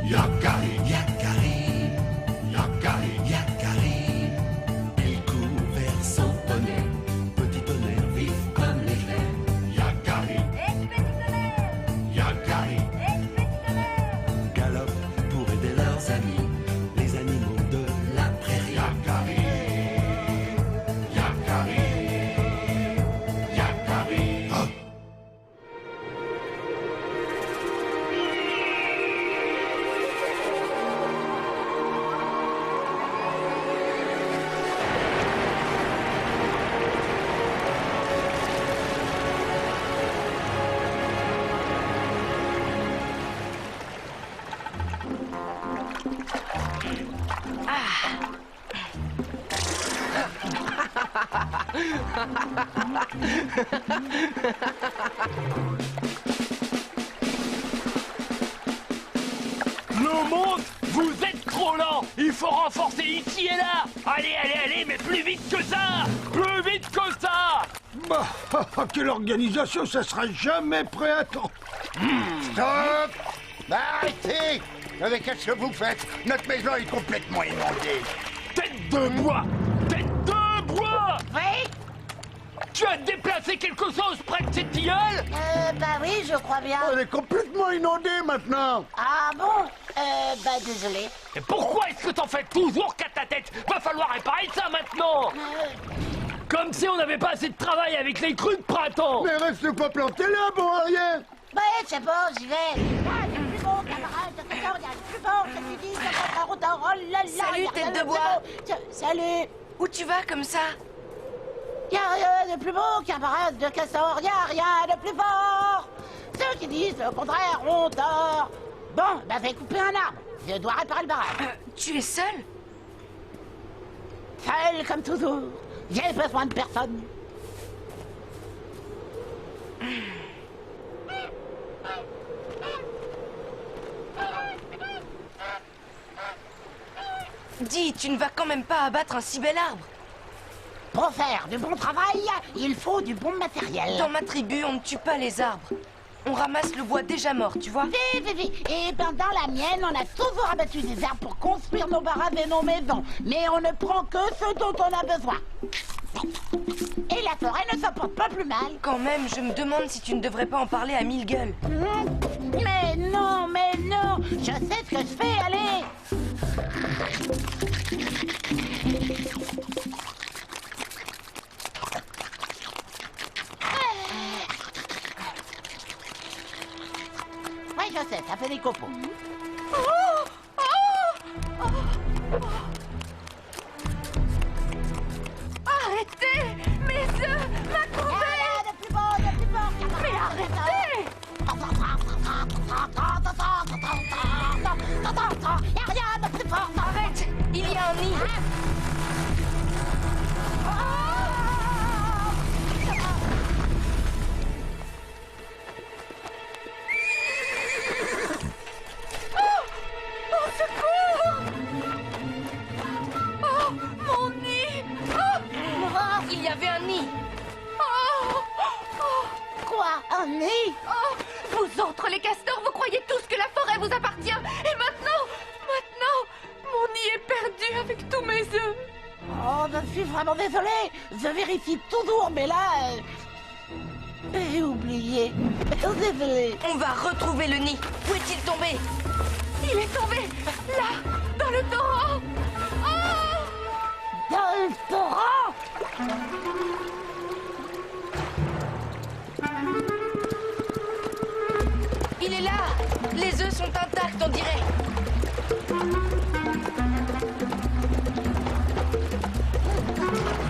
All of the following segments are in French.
Yakari, Yakari, Yakari, Yakari. Il court vers son poney, petit tonnerre vif comme l'éclair. Yakari, Yakari, galope pour aider leurs amis, les animaux de la prairie. Yakari, Yakari, Yakari. Oh. Le monde, vous êtes trop lent. Il faut renforcer ici et là. Allez, allez, allez, mais plus vite que ça. Plus vite que ça. Bah, quelle organisation, ça sera jamais prêt à temps. Stop! Arrêtez! Avec ce que vous faites, notre maison est complètement inondée. Tête de bois. Tête de bois. Oui? Tu as déplacé quelque chose près de cette tilleule? Bah oui, je crois bien. On est complètement inondé maintenant. Ah bon? Bah désolé. Et pourquoi est-ce que t'en fais toujours qu'à ta tête? Va falloir réparer ça maintenant. Comme si on n'avait pas assez de travail avec les crues de printemps. Mais reste pas planté là, bon à rien. Bah c'est bon, j'y vais. Ah, il y a le plus beau, camarade, de il y a le plus beau, c'est fini, c'est votre route, oh là là. Salut, y a tête rien de plus bois. beau. Salut. Où tu vas comme ça? Y a rien de plus beau, camarade de castor, y a rien de plus fort. Ceux qui disent le contraire ont tort. Bon, bah fais couper un arbre. Je dois réparer le barrage. Tu es seul? Seul comme toujours. J'ai besoin de personne. Dis, tu ne vas quand même pas abattre un si bel arbre. Pour faire du bon travail, il faut du bon matériel. Dans ma tribu, on ne tue pas les arbres. On ramasse le bois déjà mort, tu vois. Oui. Et ben dans la mienne, on a toujours abattu des arbres pour construire nos baraques et nos maisons. Mais on ne prend que ce dont on a besoin. Et la forêt ne se porte pas plus mal. Quand même, je me demande si tu ne devrais pas en parler à mille gueules. Mais non. Je sais ce que je fais, allez. Oui, je sais, ça fait des copeaux. Arrêtez! Mes œufs! Ma corbeille! De plus beau, camarade. Mais arrêtez! Y a rien de plus fort. Arrête! Il y a un nid! Au secours! Oh, mon nid! Oh! Il y avait un nid! Quoi? Un nid? Oh, vous autres, les castors, vous croyez tous que la forêt vous appartient. Et maintenant, mon nid est perdu avec tous mes œufs. Oh, je suis vraiment désolé. Je vérifie toujours, mais là... j'ai oublié. Désolé. On va retrouver le nid. Où est-il tombé? Il est tombé, là, dans le torrent. Oh! Dans le torrent? Il est là. Les œufs sont intacts, on dirait.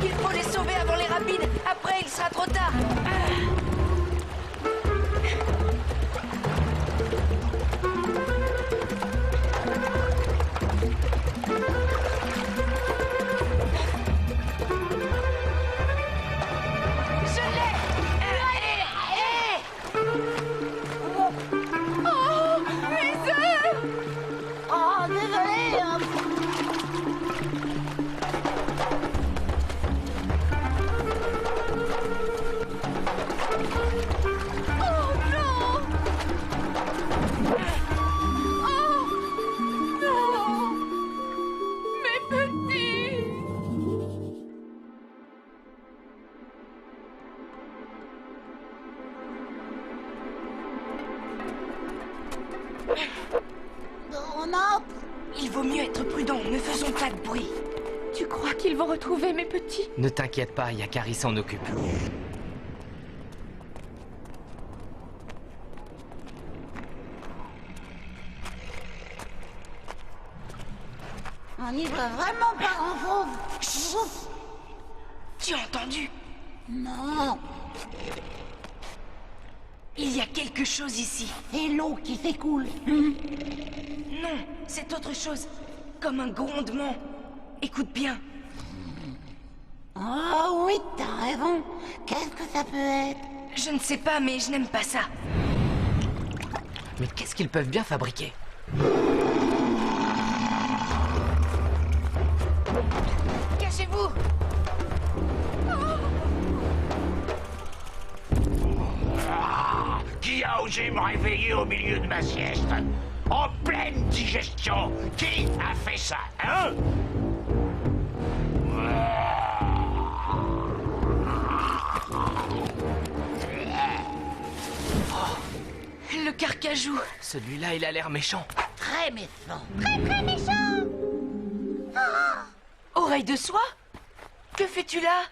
Il faut les sauver avant les rapides. Après, il sera trop tard. Je l'ai. Oh, mes œufs! Oh, désolé. On entre. Il vaut mieux être prudent, ne faisons pas de bruit. Tu crois qu'ils vont retrouver mes petits? Ne t'inquiète pas, Yakari s'en occupe. On n'y voit vraiment pas grand-chose. Tu as entendu? Non, Il y a quelque chose ici. c'est l'eau qui s'écoule. Non, c'est autre chose. Comme un grondement. Écoute bien. Oh oui, t'as raison. Qu'est-ce que ça peut être? Je ne sais pas, mais je n'aime pas ça. Mais qu'est-ce qu'ils peuvent bien fabriquer? Cachez-vous! Qui a osé me réveiller au milieu de ma sieste? En pleine digestion? Qui a fait ça, hein? Le carcajou. Celui-là, il a l'air méchant. Très méchant. Oreille de soie? Que fais-tu là?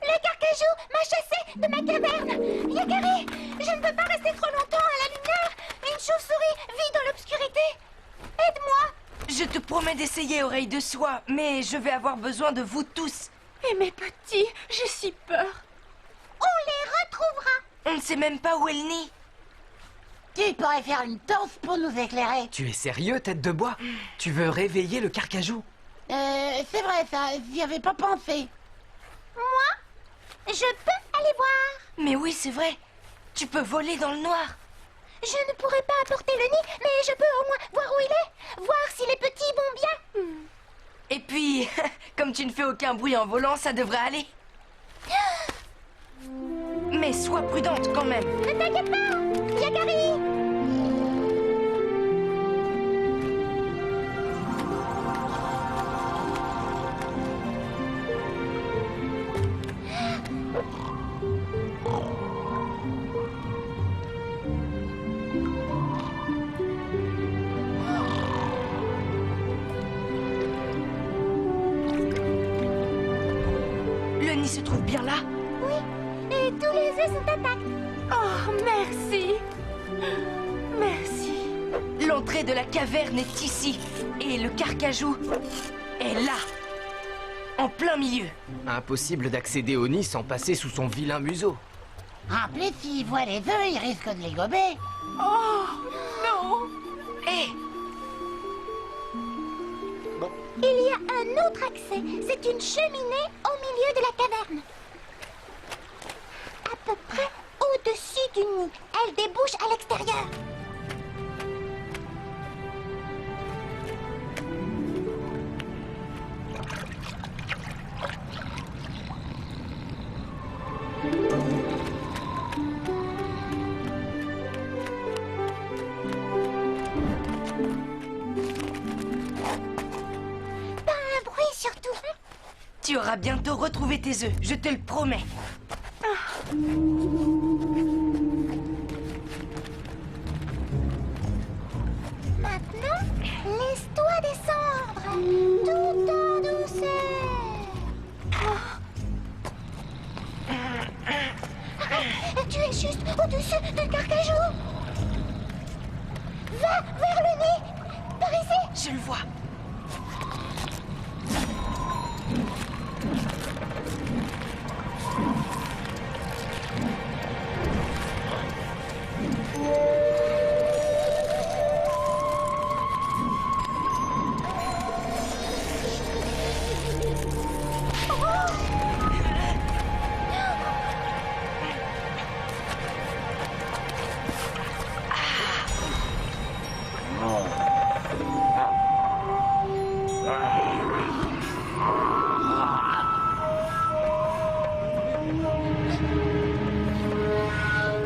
Le carcajou m'a chassé de ma caverne. Yakari, je ne peux pas rester trop longtemps à la lumière. Une chauve-souris vit dans l'obscurité. Aide-moi. Je te promets d'essayer, oreille de soie, mais je vais avoir besoin de vous tous. Et mes petits, j'ai si peur. On les retrouvera. On ne sait même pas où est le nid. Qui pourrait faire une danse pour nous éclairer? Tu es sérieux, tête de bois? Tu veux réveiller le carcajou? C'est vrai ça, j'y avais pas pensé. Moi, je peux aller voir. Mais oui, c'est vrai. Tu peux voler dans le noir. Je ne pourrai pas apporter le nid, mais je peux au moins voir où il est. Voir si les petits vont bien. Et puis, comme tu ne fais aucun bruit en volant, ça devrait aller. Mais sois prudente quand même. Ne t'inquiète pas, Yakari. Le nid se trouve bien là. Oui, et tous les œufs sont intacts. Oh, merci. Merci. L'entrée de la caverne est ici. Et le carcajou est là. En plein milieu. Impossible d'accéder au nid sans passer sous son vilain museau. En plus, s'il voit les œufs, il risque de les gober. Oh, non. Hé, Il y a un autre accès. C'est une cheminée au milieu de la caverne. À peu près au-dessus du nid. Elle débouche à l'extérieur. Pas un bruit surtout. tu auras bientôt retrouvé tes œufs, je te le promets. Maintenant, laisse-toi descendre, tout en douceur. Tu es juste au-dessus du carcajou. Va vers le nez, par ici. Je le vois.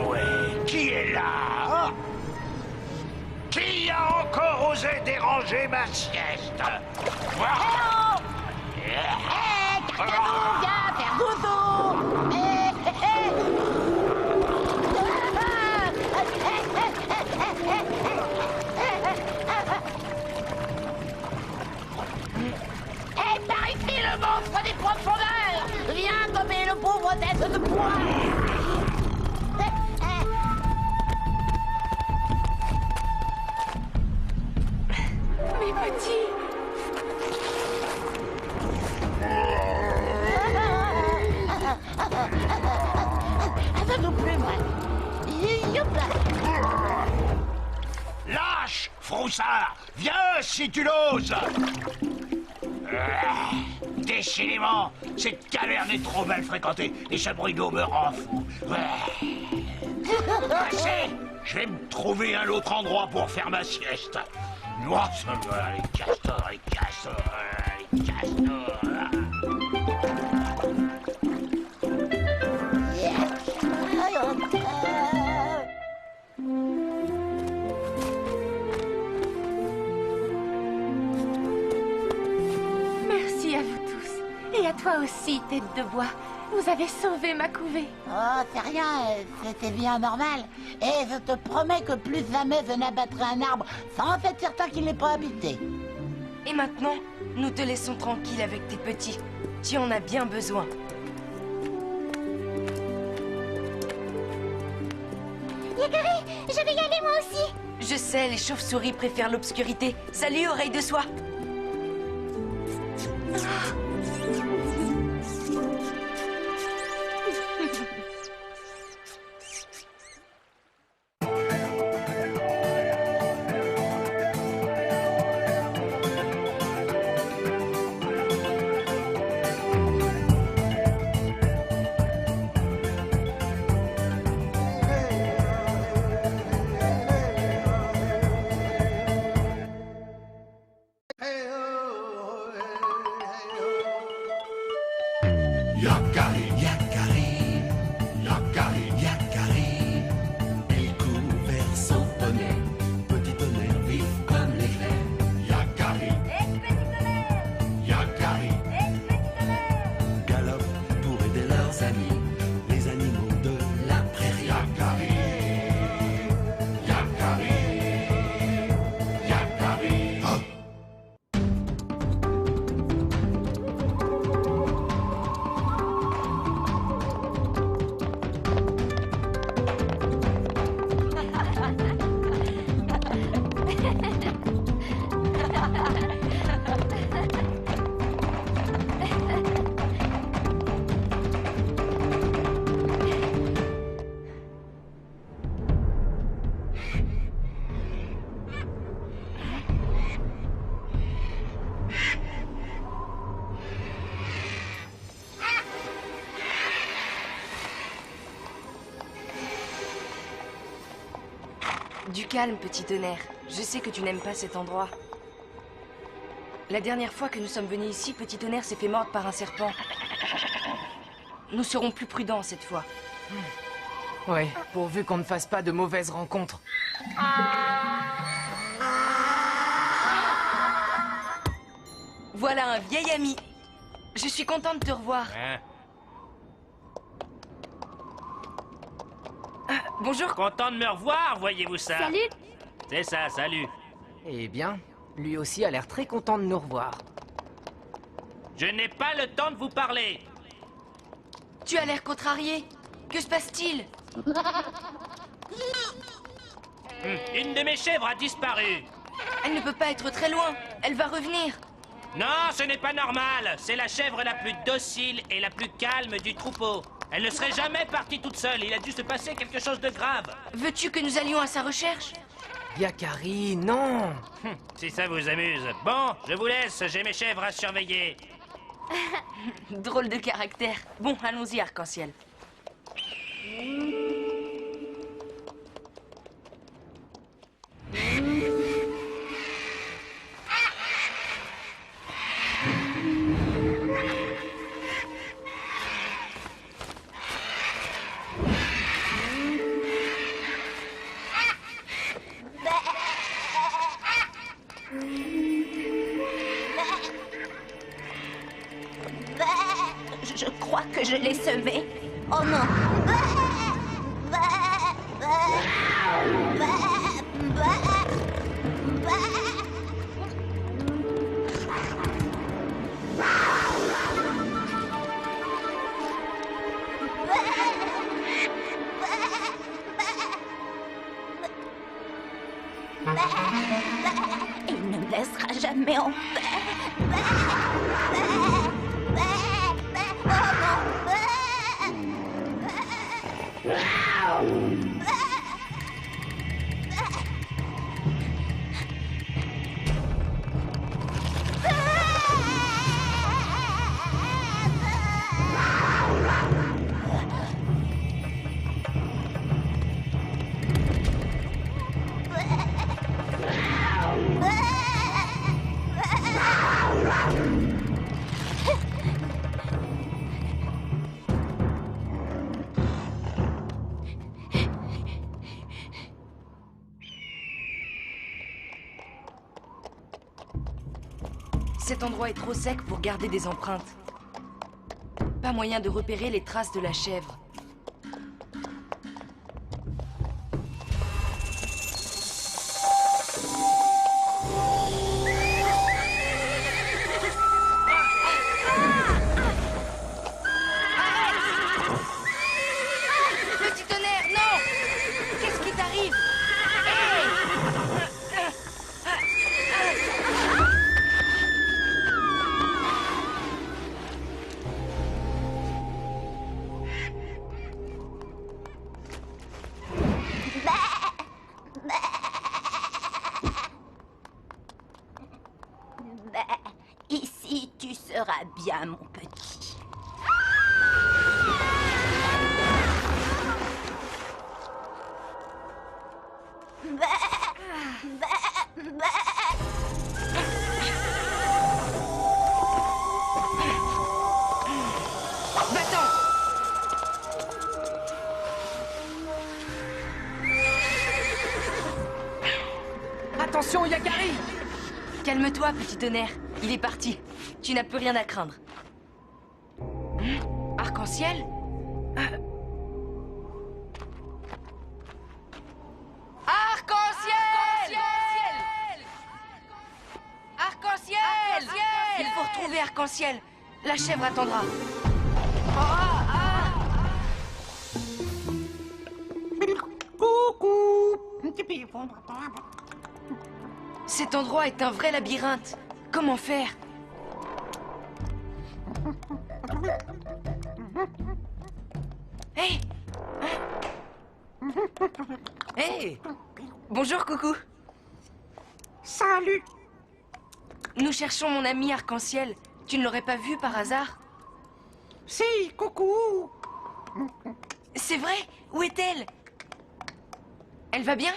Ouais, qui est là, hein? Qui a encore osé déranger ma sieste? Carcajou, viens faire dodo. Lâche, froussard! Viens si tu l'oses! Décidément, cette caverne est trop mal fréquentée et ce bruit d'eau me rend fou. Assez! Je vais me trouver un autre endroit pour faire ma sieste. Moi, ça va, les castors, les castors, les castors. Merci à vous tous. Et à toi aussi, tête de bois. Vous avez sauvé ma couvée. Oh, c'est rien, c'était bien normal. Et je te promets que plus jamais je n'abattrai un arbre sans être certain qu'il n'est pas habité. Et maintenant, nous te laissons tranquille avec tes petits. Tu en as bien besoin. Yakari, je vais y aller moi aussi. Je sais, les chauves-souris préfèrent l'obscurité. Salut, oreille de soie. Yakari, Yakari, Yakari, Yakari. Il court vers son poney, petit tonnerre vif comme l'éclair. Yakari, Yakari, galope pour aider leurs amis, les animaux de la prairie. Yakari, Yakari, Yakari. Oh. Du calme, petit tonnerre. Je sais que tu n'aimes pas cet endroit. La dernière fois que nous sommes venus ici, petit tonnerre s'est fait mordre par un serpent. Nous serons plus prudents cette fois. Ouais, pourvu qu'on ne fasse pas de mauvaises rencontres. Voilà un vieil ami. Je suis contente de te revoir. Hein? Bonjour. Content de me revoir, voyez-vous ça? Salut. C'est ça, salut. Eh bien, lui aussi a l'air très content de nous revoir. Je n'ai pas le temps de vous parler. Tu as l'air contrarié. Que se passe-t-il? Une de mes chèvres a disparu. Elle ne peut pas être très loin. Elle va revenir. Non, ce n'est pas normal. C'est la chèvre la plus docile et la plus calme du troupeau. Elle ne serait jamais partie toute seule. Il a dû se passer quelque chose de grave. Veux-tu que nous allions à sa recherche? Yakari, non! Si ça vous amuse. Bon, je vous laisse. J'ai mes chèvres à surveiller. Drôle de caractère. Bon, allons-y, Arc-en-Ciel. Je crois que je l'ai semé. Oh non. Il ne me laissera jamais en paix. Cet endroit est trop sec pour garder des empreintes. Pas moyen de repérer les traces de la chèvre. Petit tonnerre, non! Qu'est-ce qui t'arrive? Ici, tu seras bien, mon petit. Va-t'en! Attention, Yakari! Calme-toi, petit tonnerre. Il est parti. Tu n'as plus rien à craindre. Arc-en-ciel? Arc-en-ciel! Arc-en-ciel! Il faut retrouver Arc-en-ciel. La chèvre attendra. Cet endroit est un vrai labyrinthe. Comment faire? Hé! Hé! Bonjour, coucou. Salut. Nous cherchons mon ami Arc-en-ciel. Tu ne l'aurais pas vu par hasard? Si, coucou. C'est vrai? Où est-elle? Elle va bien?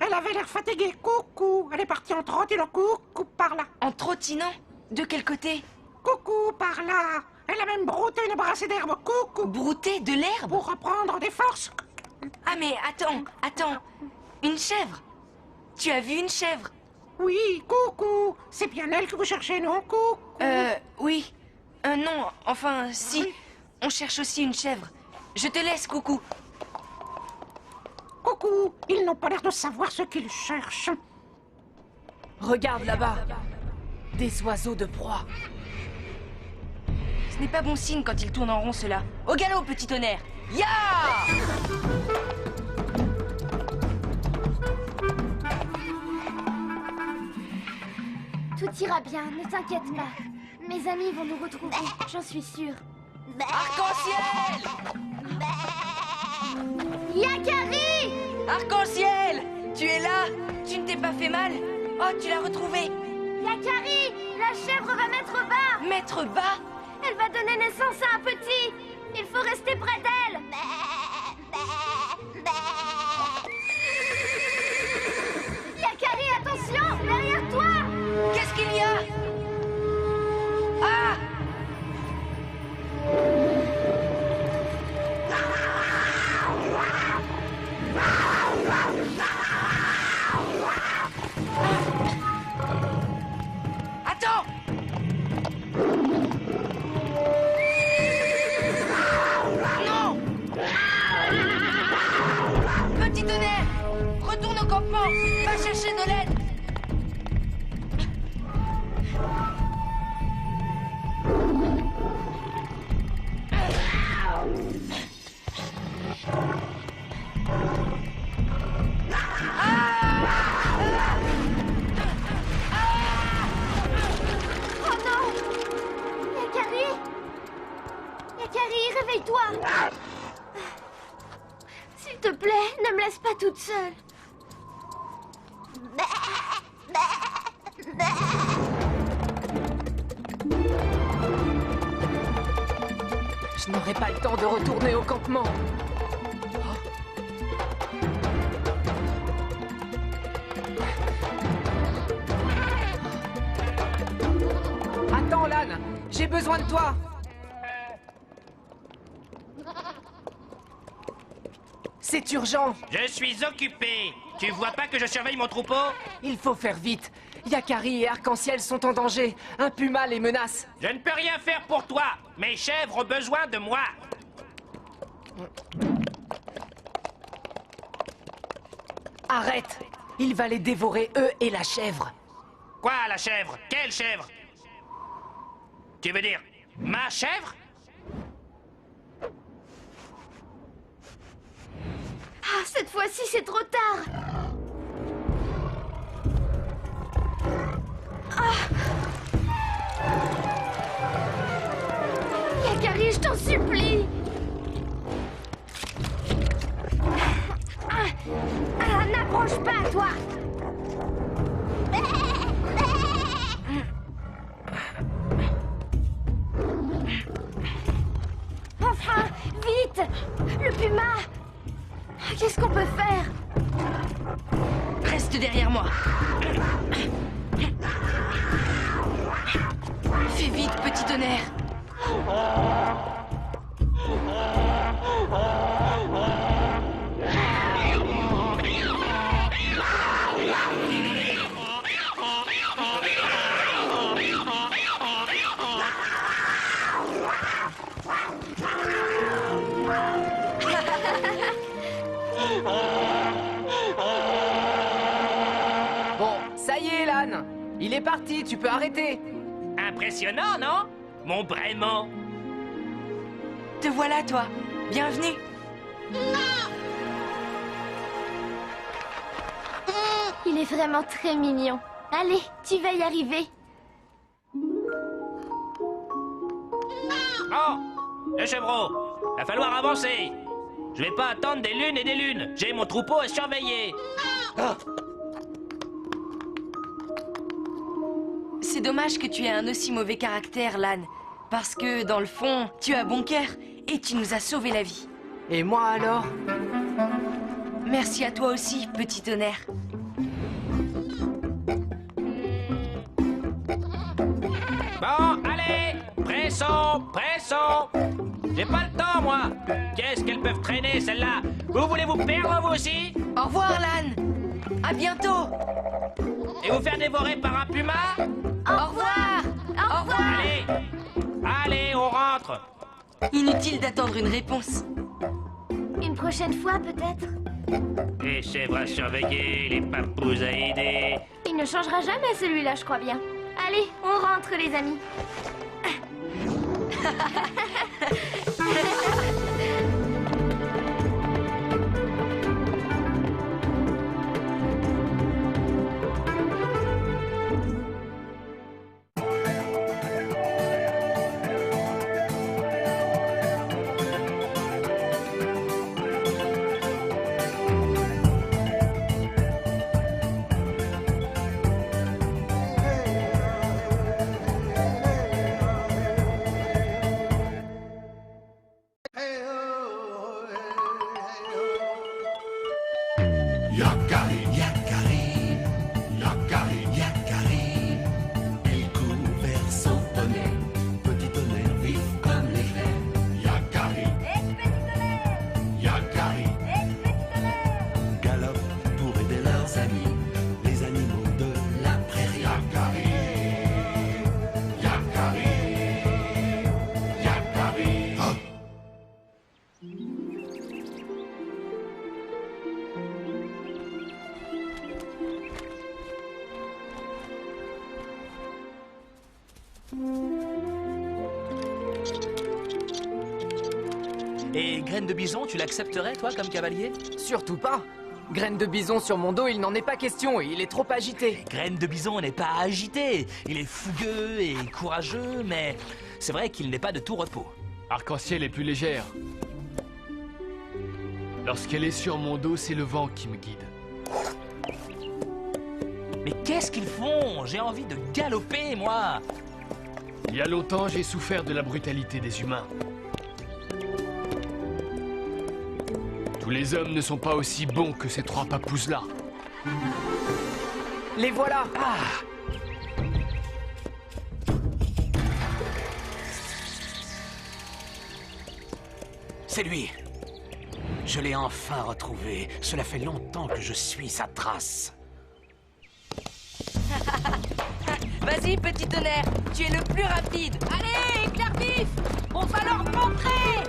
Elle avait l'air fatiguée, coucou. Elle est partie en trottinant, coucou, par là. En trottinant? De quel côté? Coucou, par là. Elle a même brouté une brassée d'herbe, coucou. Brouter de l'herbe? Pour reprendre des forces. Ah mais attends. Une chèvre? Tu as vu une chèvre? Oui, coucou. C'est bien elle que vous cherchez, non, coucou? Oui. Non, enfin, si. Oui. On cherche aussi une chèvre. Je te laisse, coucou. Coucou. Ils n'ont pas l'air de savoir ce qu'ils cherchent. Regarde là-bas. Des oiseaux de proie. Ce n'est pas bon signe quand ils tournent en rond, ceux-là. Au galop, petit tonnerre. Ya! Tout ira bien, ne t'inquiète pas. Mes amis vont nous retrouver, j'en suis sûre. Arc-en-ciel! Yakari! Arc-en-ciel! Tu es là? Tu ne t'es pas fait mal? Oh, tu l'as retrouvé! Yakari! La chèvre va mettre bas! Mettre bas? Elle va donner naissance à un petit! Il faut rester près d'elle! Yakari, attention! Derrière toi! Qu'est-ce qu'il y a? Ah! Attends! Non! Petit tonnerre! Retourne au campement! Va chercher de l'aide! Oh non! Yakari! Yakari, réveille-toi! S'il te plaît, ne me laisse pas toute seule. Je n'aurai pas le temps de retourner au campement. Attends, Lan. J'ai besoin de toi. c'est urgent. Je suis occupé. Tu vois pas que je surveille mon troupeau? Il faut faire vite. Yakari et Arc-en-Ciel sont en danger. Un puma les menace. Je ne peux rien faire pour toi. Mes chèvres ont besoin de moi. Arrête. Il va les dévorer, eux et la chèvre. Quoi, la chèvre? Quelle chèvre? Tu veux dire ma chèvre? Ah, cette fois-ci, c'est trop tard. Yakari, je t'en supplie. N'approche pas, toi. Enfin, vite. Le puma. Qu'est-ce qu'on peut faire? Reste derrière moi. Fais vite, petit tonnerre. Bon, ça y est, l'âne. Il est parti, tu peux arrêter. Impressionnant, non? Mon Brément. Te voilà, toi. Bienvenue. Il est vraiment très mignon. Allez, tu vas y arriver. Oh, le chevreau. Va falloir avancer. Je vais pas attendre des lunes et des lunes. J'ai mon troupeau à surveiller. C'est dommage que tu aies un aussi mauvais caractère, l'âne. Parce que, dans le fond, tu as bon cœur et tu nous as sauvé la vie. Et moi alors? Merci à toi aussi, petit tonnerre. Bon, allez, pressons, pressons. J'ai pas le temps, moi. Qu'est-ce qu'elles peuvent traîner, celles-là? Vous voulez vous perdre, vous aussi? Au revoir, l'âne. À bientôt. Et vous faire dévorer par un puma? Au revoir. Au revoir. Allez, allez, on rentre. Inutile d'attendre une réponse. Une prochaine fois, peut-être. Les chèvres à surveiller, les papous à aider. Il ne changera jamais, celui-là, je crois bien. Allez, on rentre, les amis. Yakari, Yakari, Yakari, Yakari. Il court vers son tonnerre, petit tonnerre vif comme l'éclair. Yakari, Yakari, galope pour aider leurs amis, les animaux de la prairie. Yakari, Yakari, Yakari. Oh. Et Graine de Bison, tu l'accepterais, toi, comme cavalier? Surtout pas. Graine de bison sur mon dos, il n'en est pas question, il est trop agité. Graine de Bison n'est pas agité. Il est fougueux et courageux, mais c'est vrai qu'il n'est pas de tout repos. Arc-en-Ciel est plus légère. Lorsqu'elle est sur mon dos, c'est le vent qui me guide. Mais qu'est-ce qu'ils font? J'ai envie de galoper, moi. Il y a longtemps, j'ai souffert de la brutalité des humains. Tous les hommes ne sont pas aussi bons que ces trois papous-là. Les voilà. C'est lui. Je l'ai enfin retrouvé. Cela fait longtemps que je suis sa trace. Vas-y, petit tonnerre, tu es le plus rapide. Allez, éclair vif! On va leur montrer!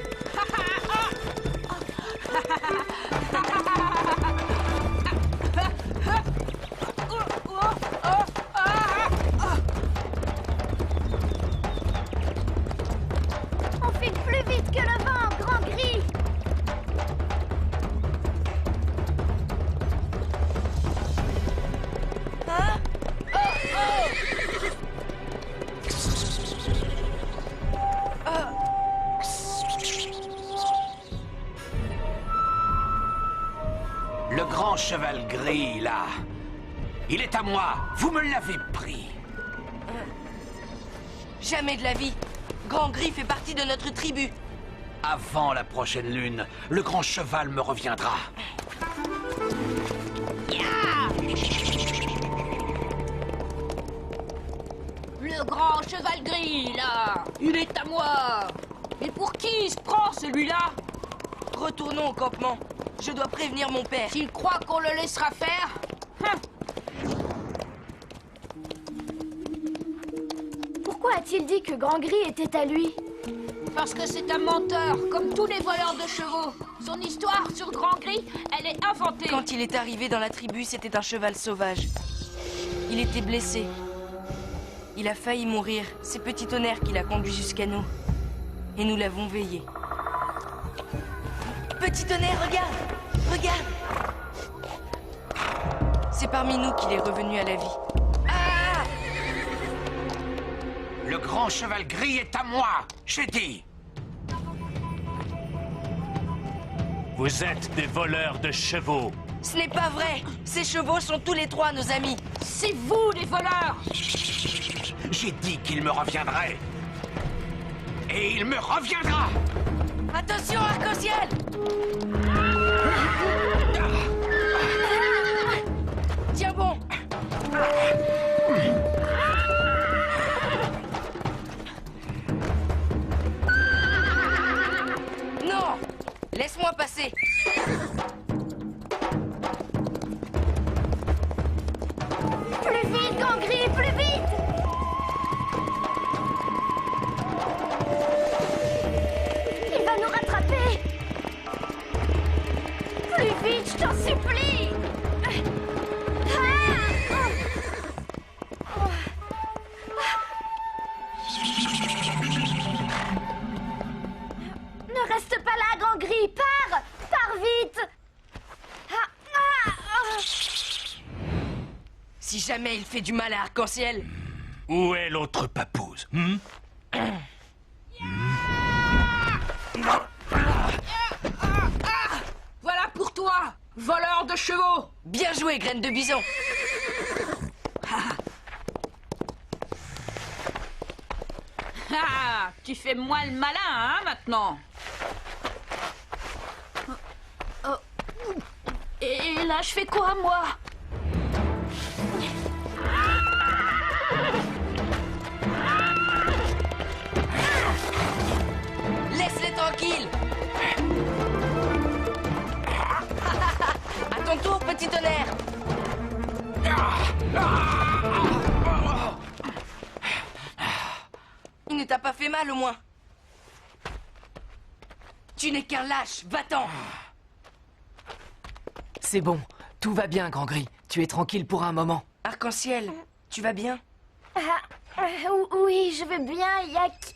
On file plus vite que le vent, grand gris! Hein? Le grand cheval gris, là. Il est à moi. Vous me l'avez pris. Jamais de la vie. Grand Gris fait partie de notre tribu. Avant la prochaine lune, le grand cheval me reviendra. Le grand cheval gris, là! Il est à moi! Mais pour qui il se prend, celui-là? Retournons au campement. Je dois prévenir mon père. S'il croit qu'on le laissera faire? Pourquoi a-t-il dit que Grand Gris était à lui? Parce que c'est un menteur, comme tous les voleurs de chevaux. Son histoire sur Grand Gris, elle est inventée. Quand il est arrivé dans la tribu, c'était un cheval sauvage. Il était blessé. Il a failli mourir. C'est Petit Tonnerre qui l'a conduit jusqu'à nous. Et nous l'avons veillé. Petit Tonnerre, regarde! Regarde! C'est parmi nous qu'il est revenu à la vie. Ah! Le grand cheval gris est à moi, j'ai dit. Vous êtes des voleurs de chevaux. Ce n'est pas vrai! Ces chevaux sont tous les trois nos amis. C'est vous, les voleurs! J'ai dit qu'il me reviendrait. Et il me reviendra. Attention, arc-en-ciel! Tiens bon! Non! Laisse-moi passer! Plus vite, Grand Gris, plus vite! Il va nous rattraper! Plus vite, je t'en supplie! Ne reste pas là, Grand Gris! Pars! Pars vite! Si jamais il fait du mal à Arc-en-Ciel... Où est l'autre papouse Voilà pour toi, voleur de chevaux! Bien joué, graine de bison! Ah, tu fais moins le malin, hein, maintenant? Et là, je fais quoi, moi? Laisse-les tranquilles! À ton tour, Petit Tonnerre! Il ne t'a pas fait mal, au moins. Tu n'es qu'un lâche, va-t'en! C'est bon, tout va bien, Grand Gris. Tu es tranquille pour un moment. Arc-en-ciel, tu vas bien? Oui, je vais bien, Yak.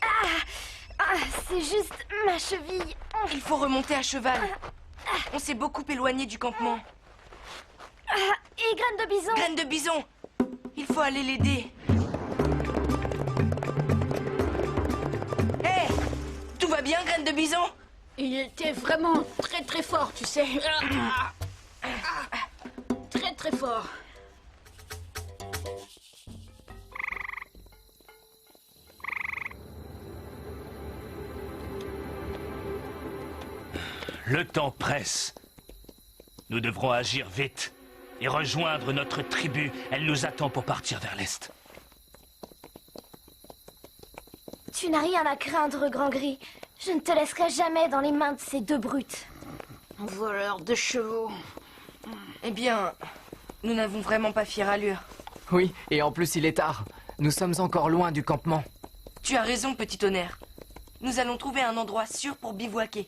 C'est juste ma cheville. Il faut remonter à cheval. On s'est beaucoup éloigné du campement. Et Graine de Bison? Graine de Bison! Il faut aller l'aider. Hé! Tout va bien, Graine de Bison? Il était vraiment très très fort, tu sais. Très très fort. Le temps presse. Nous devrons agir vite et rejoindre notre tribu. Elle nous attend pour partir vers l'est. Tu n'as rien à craindre, Grand Gris. Je ne te laisserai jamais dans les mains de ces deux brutes. Voleur de chevaux. Eh bien, nous n'avons vraiment pas fière allure. Oui, et en plus il est tard. Nous sommes encore loin du campement. Tu as raison, petit tonnerre. Nous allons trouver un endroit sûr pour bivouaquer.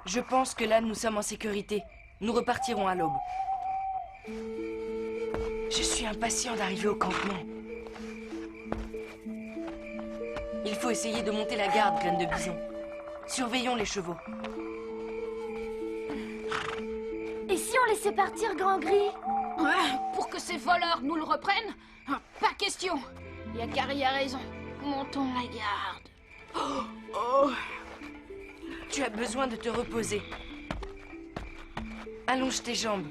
Je pense que là, nous sommes en sécurité. Nous repartirons à l'aube. Je suis impatient d'arriver au campement. Il faut essayer de monter la garde, Graine de Bison. Surveillons les chevaux. Et si on laissait partir Grand Gris? Ouais, pour que ces voleurs nous le reprennent? Pas question. Yakari a raison. Montons la garde. Tu as besoin de te reposer. Allonge tes jambes.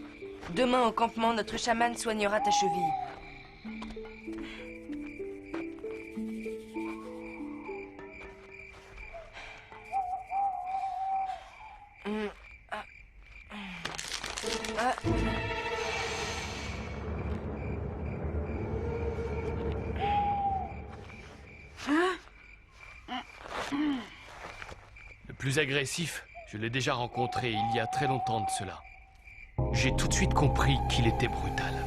Demain au campement, notre chaman soignera ta cheville. Le plus agressif, je l'ai déjà rencontré il y a très longtemps de cela. J'ai tout de suite compris qu'il était brutal.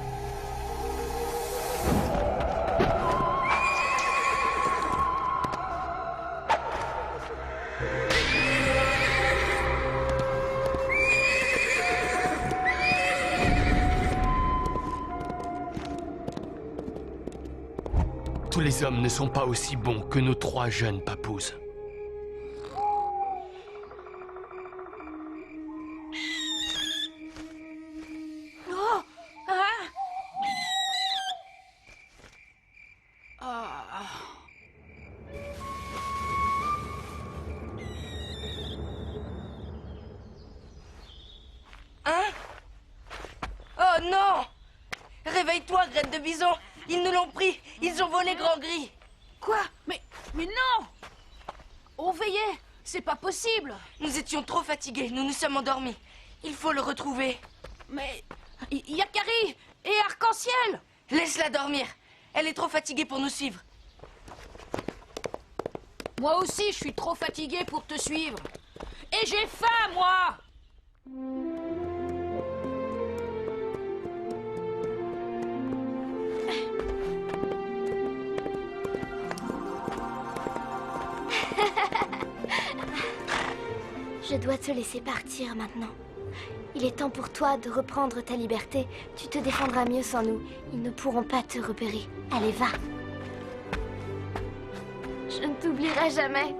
Tous les hommes ne sont pas aussi bons que nos 3 jeunes papouses. Oh non! Réveille-toi, Graine de Bison! Ils nous l'ont pris! Ils ont volé Grand Gris! Quoi? Mais non! On veillait! C'est pas possible! Nous étions trop fatigués, nous nous sommes endormis. Il faut le retrouver. Mais... Yakari et Arc-en-Ciel! Laisse-la dormir. Elle est trop fatiguée pour nous suivre. Moi aussi, je suis trop fatigué pour te suivre. Et j'ai faim, moi! Je dois te laisser partir maintenant. Il est temps pour toi de reprendre ta liberté. Tu te défendras mieux sans nous. Ils ne pourront pas te repérer. Allez, va. Je ne t'oublierai jamais.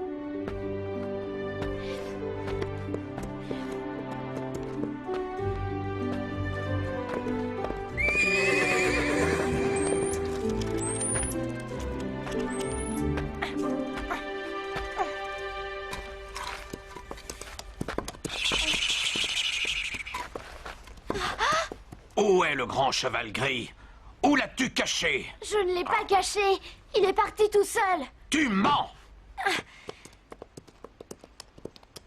Où est le grand cheval gris? Où l'as-tu caché? Je ne l'ai pas caché. Il est parti tout seul. Tu mens!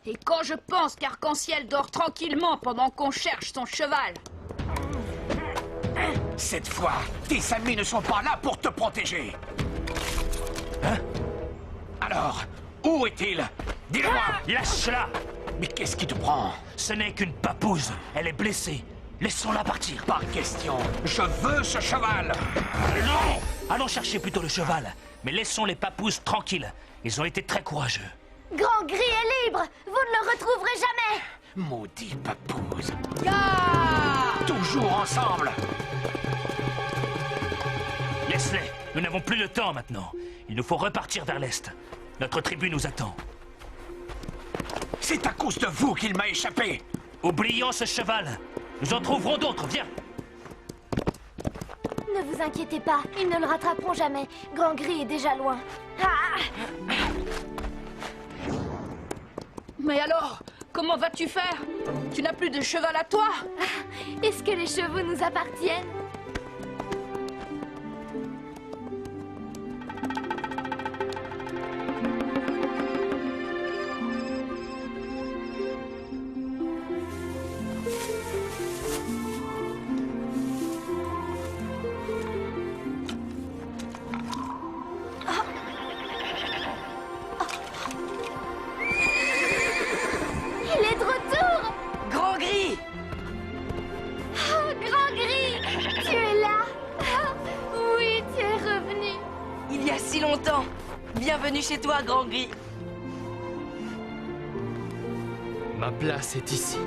Et quand je pense qu'Arc-en-Ciel dort tranquillement pendant qu'on cherche son cheval. Cette fois, tes amis ne sont pas là pour te protéger. Hein? Alors, où est-il? Dis-le-moi! Lâche-la! Mais qu'est-ce qui te prend? Ce n'est qu'une papouze. Elle est blessée. Laissons-la partir. Pas question. Je veux ce cheval. Non! Allons chercher plutôt le cheval. Mais laissons les papouses tranquilles. Ils ont été très courageux. Grand Gris est libre. Vous ne le retrouverez jamais. Maudit papouze. Ya! Toujours ensemble. Laisse-les. Nous n'avons plus le temps maintenant. Il nous faut repartir vers l'est. Notre tribu nous attend. C'est à cause de vous qu'il m'a échappé. Oublions ce cheval. Nous en trouverons d'autres. Viens. Ne vous inquiétez pas. Ils ne le rattraperont jamais. Grand Gris est déjà loin. Ah! Mais alors, comment vas-tu faire? Tu n'as plus de cheval à toi? Est-ce que les chevaux nous appartiennent? chez toi, Grand Gris. Ma place est ici.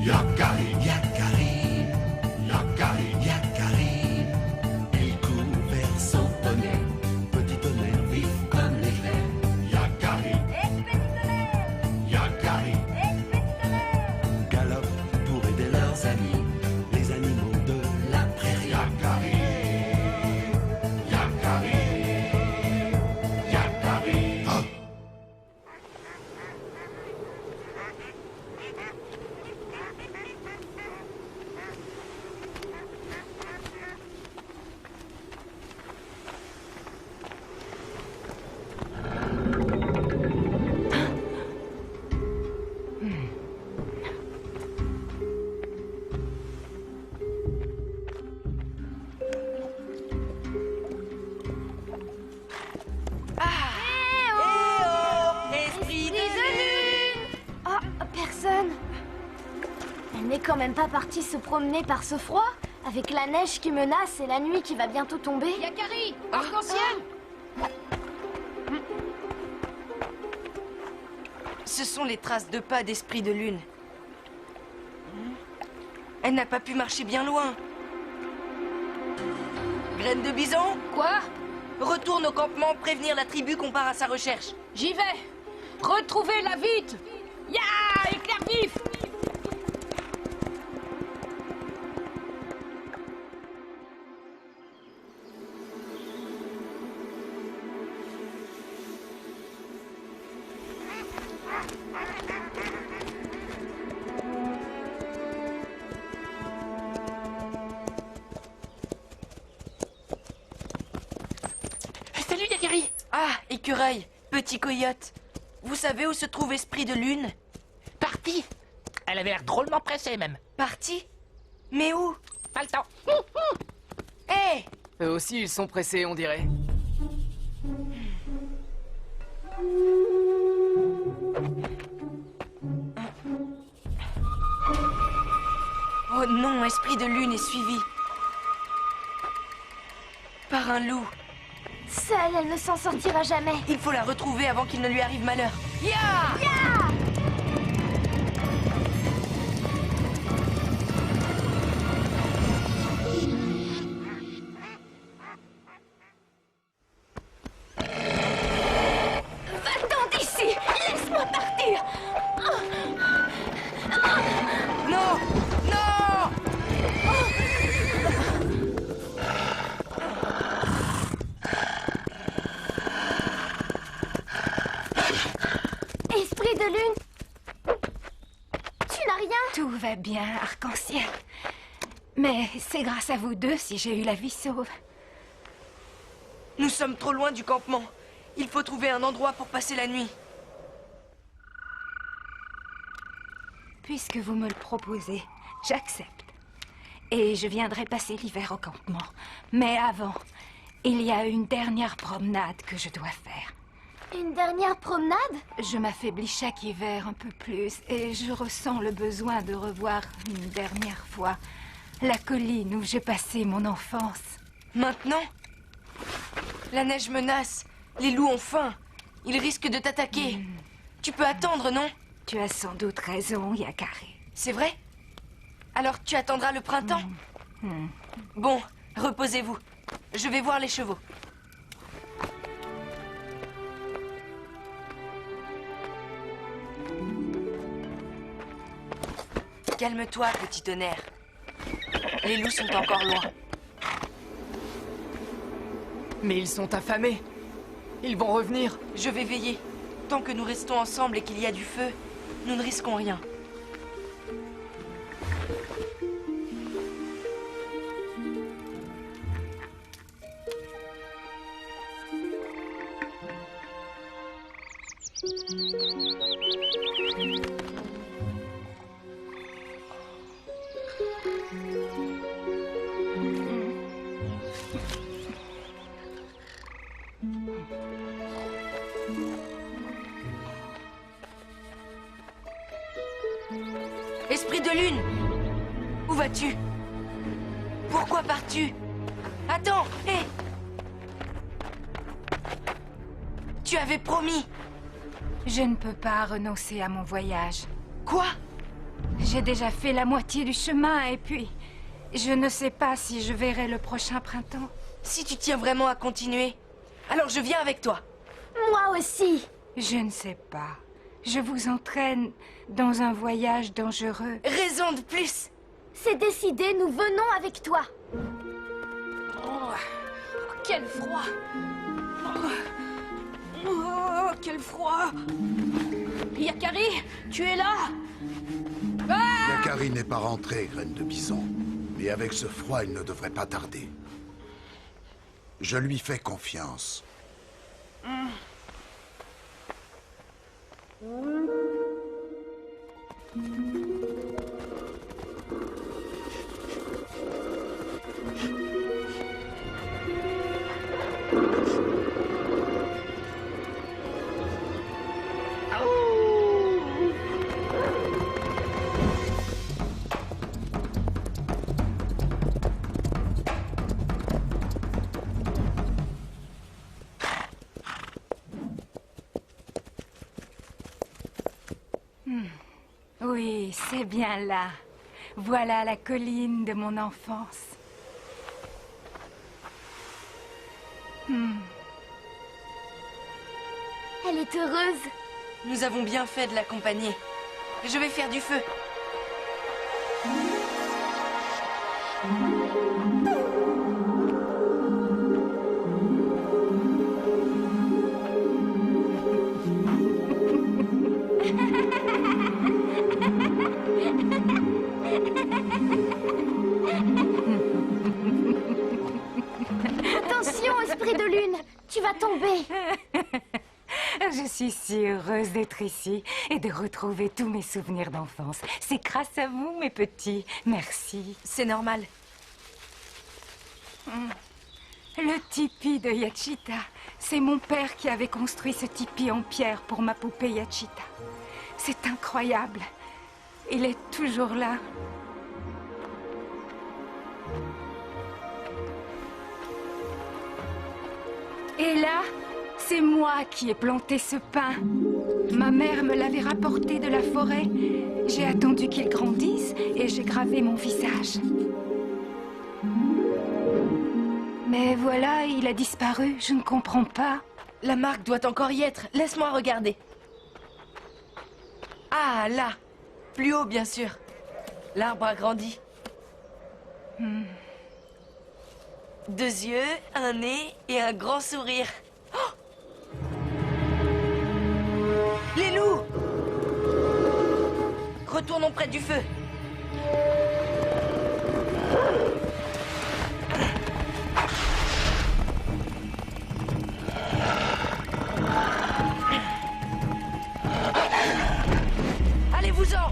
Yakari, Yakari, Yakari, Yakari. Il court vers son poney, petit tonnerre vif comme l'éclair. Yakari, Yakari, galope pour aider leurs amis, les animaux de la prairie. Yakari, Yakari, Yakari. Oh. Esprit de lune! Oh, personne. Elle n'est quand même pas partie se promener par ce froid, avec la neige qui menace et la nuit qui va bientôt tomber. Yakari, arc-en-ciel. Ce sont les traces de pas d'Esprit de lune. Elle n'a pas pu marcher bien loin. Graine de bison? Quoi? Retourne au campement prévenir la tribu qu'on part à sa recherche. J'y vais. Retrouvez-la vite. Ya, éclair vif. Salut, Yakari. Ah, écureuil, petit coyote. Vous savez où se trouve Esprit de lune? Parti. Elle avait l'air drôlement pressée, même. Parti? Mais où? Pas le temps. Hé! Eux aussi, ils sont pressés, on dirait. Oh non, Esprit de lune est suivi. Par un loup. Seule, elle ne s'en sortira jamais. Il faut la retrouver avant qu'il ne lui arrive malheur. Ya! Va-t'en d'ici. Laisse-moi partir. Non! Non! Esprit de lune, tu n'as rien? Tout va bien, arc-en-ciel. Mais c'est grâce à vous deux si j'ai eu la vie sauve. Nous sommes trop loin du campement. Il faut trouver un endroit pour passer la nuit. Puisque vous me le proposez, j'accepte. Et je viendrai passer l'hiver au campement. Mais avant, il y a une dernière promenade que je dois faire. Une dernière promenade? Je m'affaiblis chaque hiver un peu plus et je ressens le besoin de revoir une dernière fois la colline où j'ai passé mon enfance. Maintenant? La neige menace. Les loups ont faim. Ils risquent de t'attaquer. Tu peux attendre, non? Tu as sans doute raison, Yakari. C'est vrai? Alors tu attendras le printemps? Bon, reposez-vous. Je vais voir les chevaux. Calme-toi, petit tonnerre. Les loups sont encore loin. Mais ils sont affamés. Ils vont revenir. Je vais veiller. Tant que nous restons ensemble et qu'il y a du feu, nous ne risquons rien. Esprit de lune! Où vas-tu? Pourquoi pars-tu? Attends, hé! Tu avais promis! Je ne peux pas renoncer à mon voyage. Quoi? J'ai déjà fait la moitié du chemin et puis... Je ne sais pas si je verrai le prochain printemps. Si tu tiens vraiment à continuer, alors je viens avec toi. Moi aussi. Je ne sais pas. Je vous entraîne dans un voyage dangereux. Raison de plus. C'est décidé, nous venons avec toi. Oh, quel froid. Oh, quel froid. Yakari, tu es là? Ah! Yakari n'est pas rentré, graine de bison. Mais avec ce froid, il ne devrait pas tarder. Je lui fais confiance. Oui, c'est bien là. Voilà la colline de mon enfance. Elle est heureuse. Nous avons bien fait de l'accompagner. Je vais faire du feu. Attention, esprit de lune, tu vas tomber. Je suis si heureuse d'être ici et de retrouver tous mes souvenirs d'enfance. C'est grâce à vous, mes petits. Merci. C'est normal. Le tipi de Yachita. C'est mon père qui avait construit ce tipi en pierre pour ma poupée Yachita. C'est incroyable. Il est toujours là. Et là, c'est moi qui ai planté ce pin. Ma mère me l'avait rapporté de la forêt. J'ai attendu qu'il grandisse et j'ai gravé mon visage. Mais voilà, il a disparu. Je ne comprends pas. La marque doit encore y être. Laisse-moi regarder. Ah, là. Plus haut, bien sûr. L'arbre a grandi. 2 yeux, un nez et un grand sourire. Oh! Les loups! Retournons près du feu. Allez-vous-en!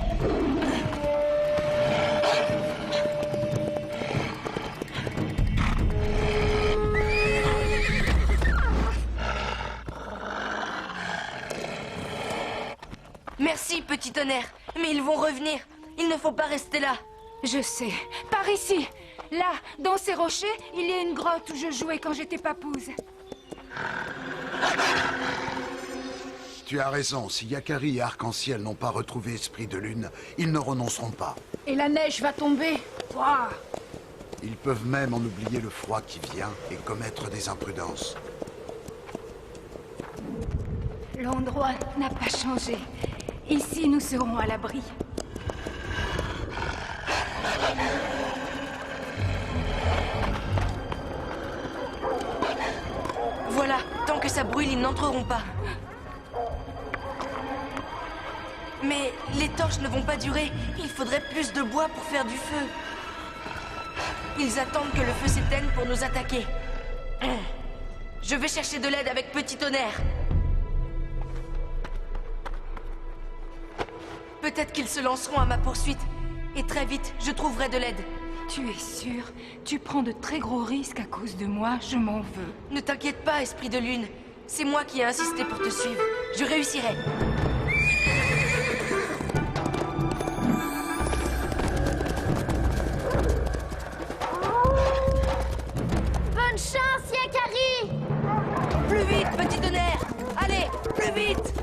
Merci, petit tonnerre. Mais ils vont revenir. Il ne faut pas rester là. Je sais. Par ici. Là, dans ces rochers, il y a une grotte où je jouais quand j'étais papouze. Tu as raison. Si Yakari et Arc-en-Ciel n'ont pas retrouvé Esprit de Lune, ils ne renonceront pas. Et la neige va tomber. Ouah. Ils peuvent même en oublier le froid qui vient et commettre des imprudences. L'endroit n'a pas changé. Ici, nous serons à l'abri. Voilà, tant que ça brûle, ils n'entreront pas. Mais les torches ne vont pas durer. Il faudrait plus de bois pour faire du feu. Ils attendent que le feu s'éteigne pour nous attaquer. Je vais chercher de l'aide avec Petit Tonnerre. Peut-être qu'ils se lanceront à ma poursuite. Et très vite, je trouverai de l'aide. Tu es sûr? Tu prends de très gros risques à cause de moi, je m'en veux. Ne t'inquiète pas, esprit de lune. C'est moi qui ai insisté pour te suivre. Je réussirai. Bonne chance, Yakari! Plus vite, petit tonnerre! Allez, plus vite!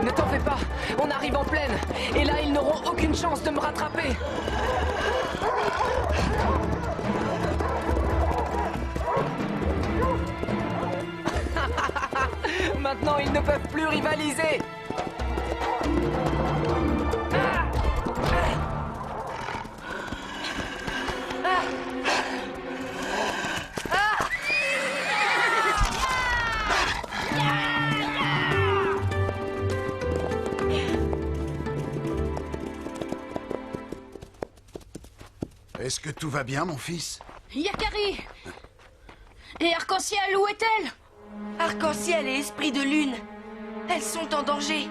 Ne t'en fais pas, on arrive en plaine. Et là, ils n'auront aucune chance de me rattraper. Maintenant, ils ne peuvent plus rivaliser. Est-ce que tout va bien, mon fils? Yakari! Et Arc-en-Ciel, où est-elle? Arc-en-Ciel et esprit de lune. Elles sont en danger.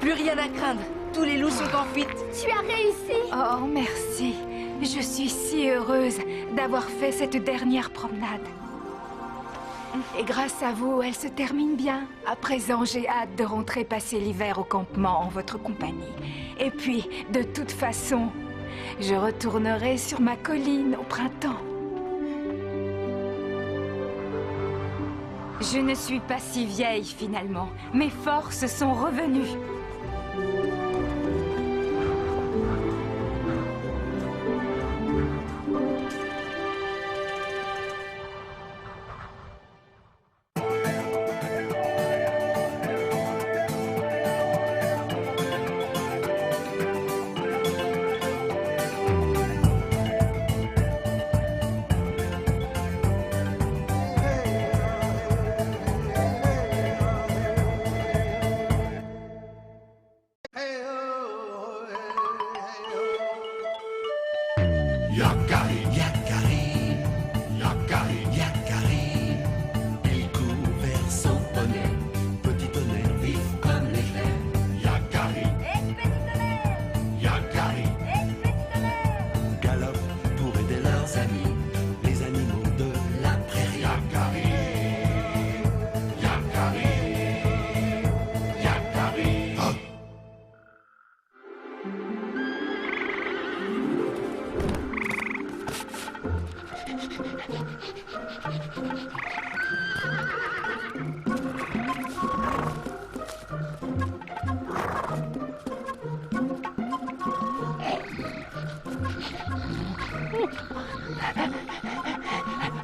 Plus rien à craindre. Tous les loups sont en fuite. Tu as réussi! Oh, merci. Je suis si heureuse d'avoir fait cette dernière promenade. Et grâce à vous, elle se termine bien. À présent, j'ai hâte de rentrer passer l'hiver au campement en votre compagnie. Et puis, de toute façon, je retournerai sur ma colline au printemps. Je ne suis pas si vieille, finalement. Mes forces sont revenues. Yakari, Yakari, Yakari, Yakari. Il court vers son poney, petit tonnerre vif comme l'éclair. Yakari, Yakari, galope pour aider leurs amis, les animaux de la prairie. Yakari, Yakari, Yakari. Oh.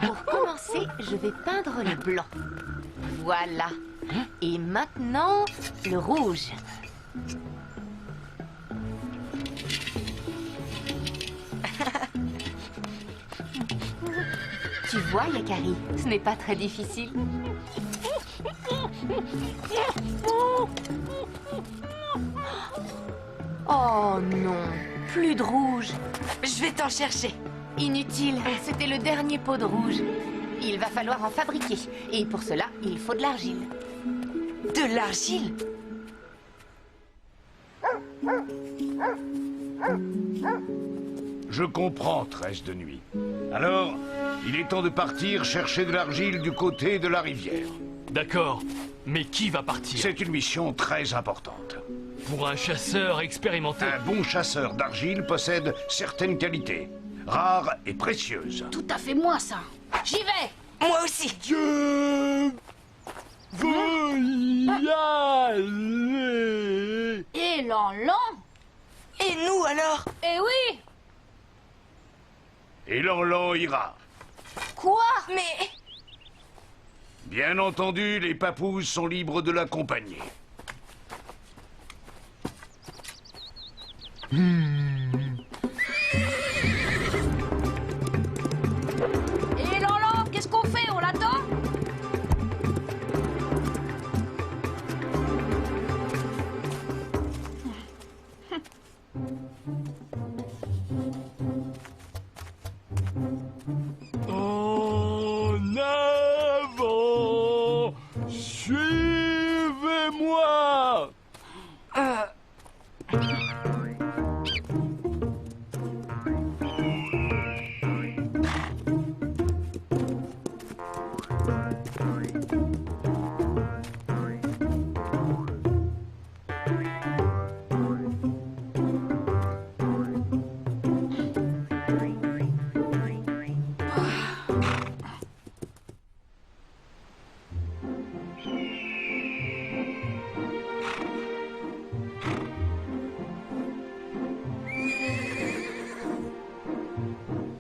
Pour commencer, je vais peindre le blanc. Voilà. Et maintenant, le rouge. Tu vois, Yakari, ce n'est pas très difficile. Oh non, plus de rouge. Je vais t'en chercher. Inutile, c'était le dernier pot de rouge. Il va falloir en fabriquer. Et pour cela, il faut de l'argile. De l'argile? Je comprends, Tresse de nuit. Alors, il est temps de partir chercher de l'argile du côté de la rivière. D'accord, mais qui va partir? C'est une mission très importante. Pour un chasseur expérimenté. Un bon chasseur d'argile possède certaines qualités, rares et précieuses. Tout à fait moi, ça. J'y vais. Moi aussi. Je veux y aller. Et Lanlan? Et nous alors? Eh oui. Et Lanlan ira. Quoi? Mais... Bien entendu, les papous sont libres de l'accompagner. Et Lolo, qu'est-ce qu'on fait? On l'attend? En avant! Suivez-moi!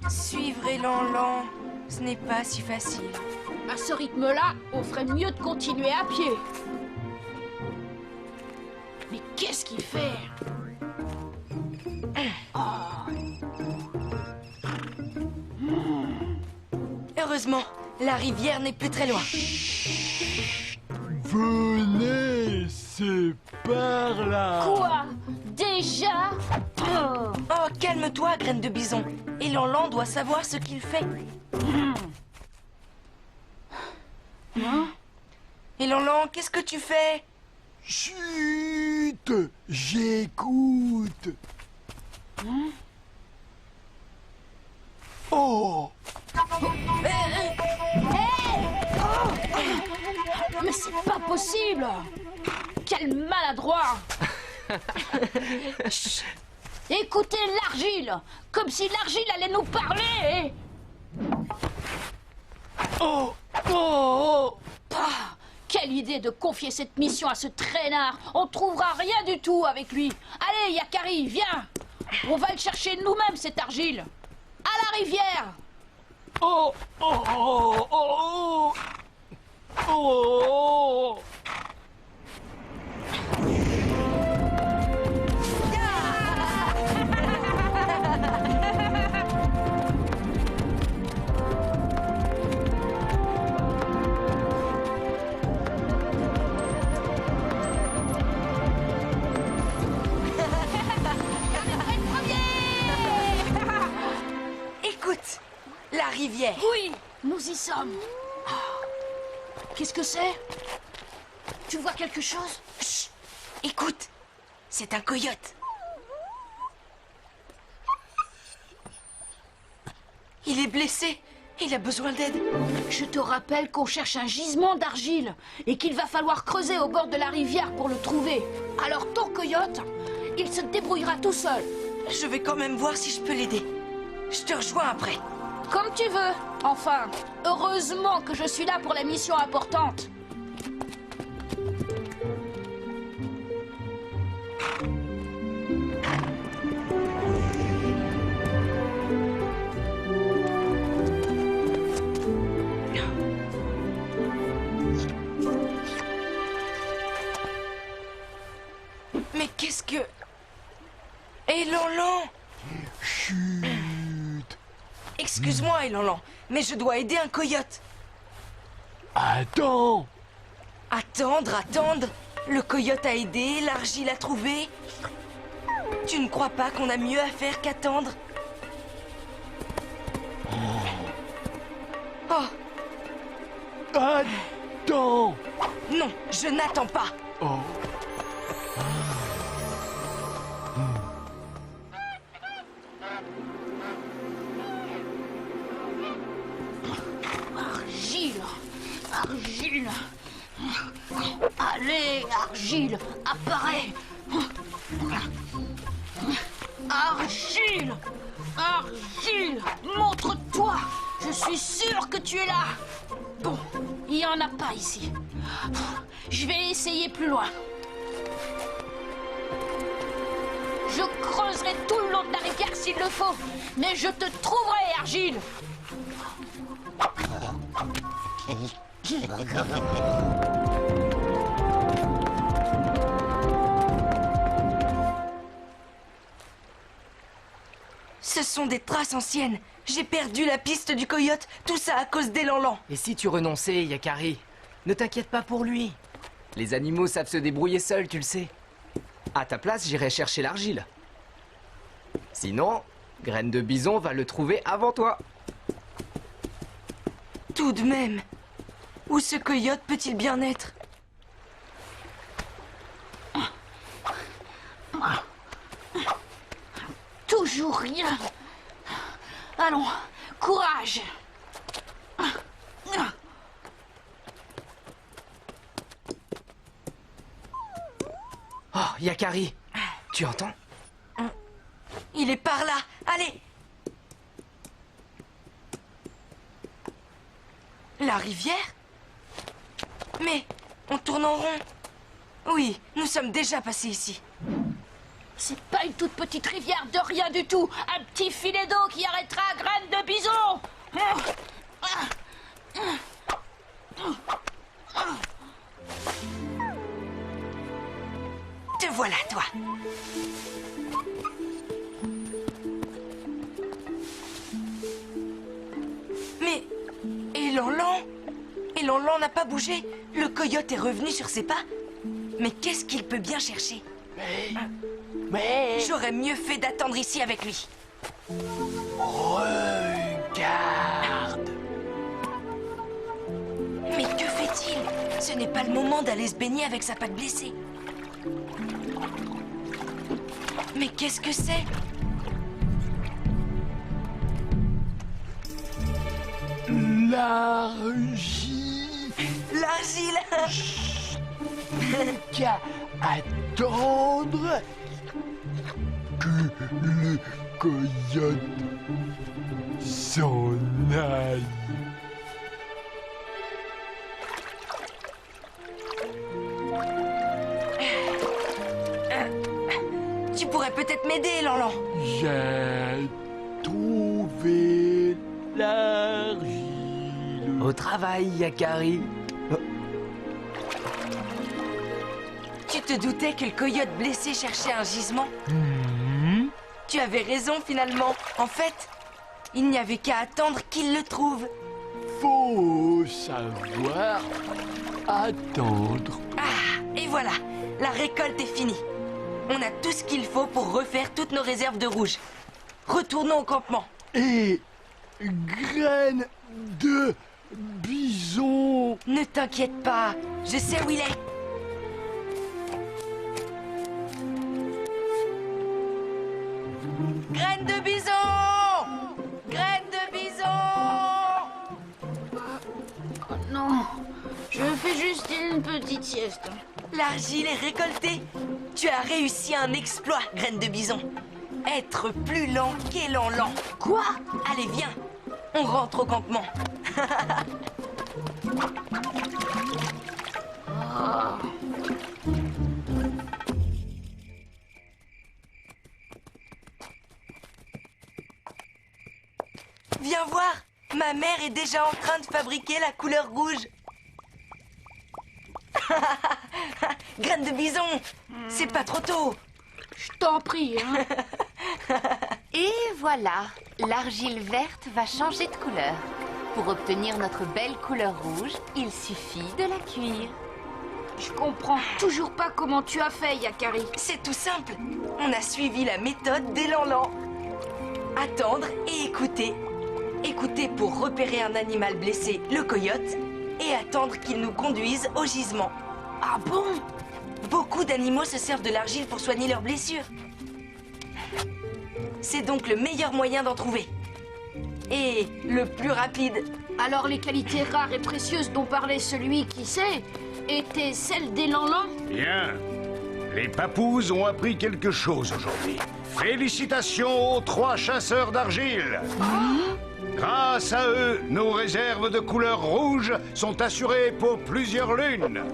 Suivre Élan, ce n'est pas si facile. À ce rythme-là, on ferait mieux de continuer à pied. Mais qu'est-ce qu'il fait? Heureusement, la rivière n'est plus très loin. Venez, c'est par là. Quoi? Déjà? Oh, calme-toi, graine de bison. Élan doit savoir ce qu'il fait. Élan, qu'est-ce que tu fais? Chut, j'écoute. Oh! Mais c'est pas possible! Quel maladroit! Chut. Écoutez l'argile! Comme si l'argile allait nous parler! Oh! Oh! Ah, quelle idée de confier cette mission à ce traînard! On trouvera rien du tout avec lui! Allez, Yakari, viens! On va le chercher nous-mêmes, cette argile! À la rivière! Oh! Oh! Oh! Oh! Oh! Écoute, la rivière. Oui, nous y sommes. Ah, qu'est-ce que c'est? Tu vois quelque chose? Chut, écoute, c'est un coyote. Il est blessé. Il a besoin d'aide. Je te rappelle qu'on cherche un gisement d'argile et qu'il va falloir creuser au bord de la rivière pour le trouver. Alors ton coyote, il se débrouillera tout seul. Je vais quand même voir si je peux l'aider. Je te rejoins après. Comme tu veux. Enfin, heureusement que je suis là pour la mission importante. Mais qu'est-ce que... Élan! Chut! Excuse-moi, Élan, mais je dois aider un coyote. Attends! Attendre. Le coyote a aidé, l'argile a trouvé. Tu ne crois pas qu'on a mieux à faire qu'attendre? Oh! Attends! Non, je n'attends pas. Oh! Argile. Allez, Argile, apparaît. Argile. Argile, montre-toi. Je suis sûr que tu es là. Bon, il n'y en a pas ici. Je vais essayer plus loin. Je creuserai tout le long de la rivière s'il le faut. Mais je te trouverai, Argile. Ce sont des traces anciennes. J'ai perdu la piste du coyote. Tout ça à cause d'Elan-Lan. Et si tu renonçais, Yakari? Ne t'inquiète pas pour lui. Les animaux savent se débrouiller seuls, tu le sais. À ta place, j'irai chercher l'argile. Sinon, Graine de Bison va le trouver avant toi. Tout de même. Où ce coyote peut-il bien être? Toujours rien. Allons, courage. Oh, Yakari, tu entends? Il est par là. Allez. La rivière? Mais on tourne en rond. Oui, nous sommes déjà passés ici. C'est pas une toute petite rivière de rien du tout. Un petit filet d'eau qui arrêtera Graine de Bison. Te voilà, toi. Mais Elan-Lan n'a pas bougé. Le coyote est revenu sur ses pas. Mais qu'est-ce qu'il peut bien chercher? Mais... J'aurais mieux fait d'attendre ici avec lui. Regarde. Mais que fait-il? Ce n'est pas le moment d'aller se baigner avec sa patte blessée. Mais qu'est-ce que c'est? L'argile. L'argile. Qu'à attendre que le coyote s'en aille. Tu pourrais peut-être m'aider, Elan-Lan. J'ai trouvé l'argile. Au travail, Yakari. Tu te doutais que le coyote blessé cherchait un gisement? Tu avais raison, finalement. En fait, il n'y avait qu'à attendre qu'il le trouve. Faut savoir attendre. Ah, et voilà, la récolte est finie. On a tout ce qu'il faut pour refaire toutes nos réserves de rouge. Retournons au campement. Et Graine de Bison. Ne t'inquiète pas, je sais où il est. Graine de Bison! Graine de Bison! Oh non, je fais juste une petite sieste. L'argile est récoltée. Tu as réussi un exploit, Graine de Bison. Être plus lent qu'Elan-Lan. Quoi? Allez, viens. On rentre au campement. Viens voir. Ma mère est déjà en train de fabriquer la couleur rouge. Graine de Bison, c'est pas trop tôt. Je t'en prie, hein. Et voilà, l'argile verte va changer de couleur. Pour obtenir notre belle couleur rouge, il suffit de la cuire. Je comprends toujours pas comment tu as fait, Yakari. C'est tout simple. On a suivi la méthode d'Elan-Lan. Attendre et écouter. Écouter pour repérer un animal blessé, le coyote, et attendre qu'il nous conduise au gisement. Ah bon? Beaucoup d'animaux se servent de l'argile pour soigner leurs blessures. C'est donc le meilleur moyen d'en trouver. Et le plus rapide. Alors les qualités rares et précieuses dont parlait celui qui sait étaient celles d'Elan-Lan? Bien. Les papous ont appris quelque chose aujourd'hui. Félicitations aux 3 chasseurs d'argile. Grâce à eux, nos réserves de couleur rouge sont assurées pour plusieurs lunes.